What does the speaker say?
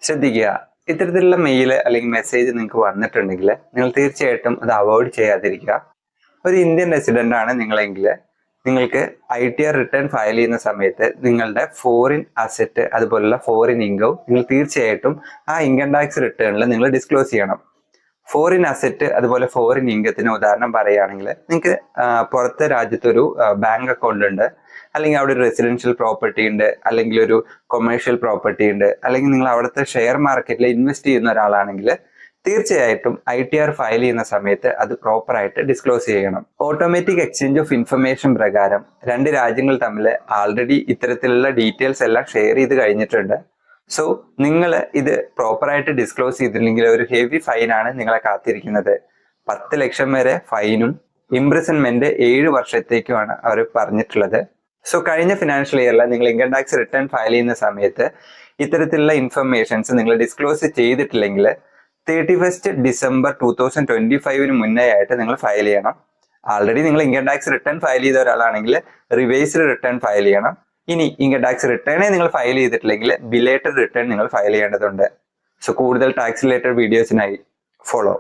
ശ്രദ്ധിക്കുക, ഇത്തരത്തിലുള്ള മെയിൽ അല്ലെങ്കിൽ മെസ്സേജ് നിങ്ങൾക്ക് വന്നിട്ടുണ്ടെങ്കിൽ നിങ്ങൾ തീർച്ചയായിട്ടും അത് അവോയ്ഡ് ചെയ്യാതിരിക്കുക. ഒരു ഇന്ത്യൻ റെസിഡന്റ് ആണ് നിങ്ങളെങ്കിൽ നിങ്ങൾക്ക് ITR റിട്ടേൺ ഫയൽ ചെയ്യുന്ന സമയത്ത് നിങ്ങളുടെ ഫോറിൻ അസറ്റ് അതുപോലുള്ള ഫോറിൻ ഇൻകം നിങ്ങൾ തീർച്ചയായിട്ടും ആ ഇൻകം ടാക്സ് റിട്ടേണിൽ നിങ്ങൾ ഡിസ്ക്ലോസ് ചെയ്യണം. ഫോറിൻ അസറ്റ് അതുപോലെ ഫോറിൻ ഇൻകത്തിന് ഉദാഹരണം പറയുകയാണെങ്കിൽ നിങ്ങൾക്ക് പുറത്തെ രാജ്യത്തൊരു ബാങ്ക് അക്കൗണ്ട് ഉണ്ട്, അല്ലെങ്കിൽ അവിടെ ഒരു റെസിഡൻഷ്യൽ പ്രോപ്പർട്ടി ഉണ്ട്, അല്ലെങ്കിൽ ഒരു കൊമേഴ്ഷ്യൽ പ്രോപ്പർട്ടി ഉണ്ട്, അല്ലെങ്കിൽ നിങ്ങൾ അവിടുത്തെ ഷെയർ മാർക്കറ്റിൽ ഇൻവെസ്റ്റ് ചെയ്യുന്ന ഒരാളാണെങ്കിൽ തീർച്ചയായിട്ടും ITR ഫയൽ ചെയ്യുന്ന സമയത്ത് അത് പ്രോപ്പറായിട്ട് ഡിസ്ക്ലോസ് ചെയ്യണം. ഓട്ടോമാറ്റിക് എക്സ്ചേഞ്ച് ഓഫ് ഇൻഫർമേഷൻ പ്രകാരം രണ്ട് രാജ്യങ്ങൾ തമ്മിൽ ആൾറെഡി ഇത്തരത്തിലുള്ള ഡീറ്റെയിൽസ് എല്ലാം ഷെയർ ചെയ്ത് കഴിഞ്ഞിട്ടുണ്ട്. സോ നിങ്ങൾ ഇത് പ്രോപ്പറായിട്ട് ഡിസ്ക്ലോസ് ചെയ്തില്ലെങ്കിൽ ഒരു ഹെവി ഫൈനാണ് നിങ്ങളെ കാത്തിരിക്കുന്നത്. 10 ലക്ഷം വരെ ഫൈനും ഇംപ്രിസൺമെന്റ് 7 വർഷത്തേക്കുമാണ് അവർ പറഞ്ഞിട്ടുള്ളത്. സോ കഴിഞ്ഞ ഫിനാൻഷ്യൽ ഇയറിൽ നിങ്ങൾ ഇൻകം ടാക്സ് റിട്ടേൺ ഫയൽ ചെയ്യുന്ന സമയത്ത് ഇത്തരത്തിലുള്ള ഇൻഫർമേഷൻസ് നിങ്ങൾ ഡിസ്ക്ലോസ് ചെയ്തിട്ടില്ലെങ്കിൽ 31 ഡിസംബർ 2025 മുന്നേ ആയിട്ട് നിങ്ങൾ ഫയൽ ചെയ്യണം. ആൾറെഡി നിങ്ങൾ ഇൻകം ടാക്സ് റിട്ടേൺ ഫയൽ ചെയ്ത ഒരാളാണെങ്കിൽ റിവൈസ്ഡ് റിട്ടേൺ ഫയൽ ചെയ്യണം. ഇനി ഇൻകം ടാക്സ് റിട്ടേണേ നിങ്ങൾ ഫയൽ ചെയ്തിട്ടില്ലെങ്കിൽ ബിലേറ്റഡ് റിട്ടേൺ നിങ്ങൾ ഫയൽ ചെയ്യേണ്ടതുണ്ട്. സോ കൂടുതൽ ടാക്സ് റിലേറ്റഡ് വീഡിയോസിനായി ഫോളോ.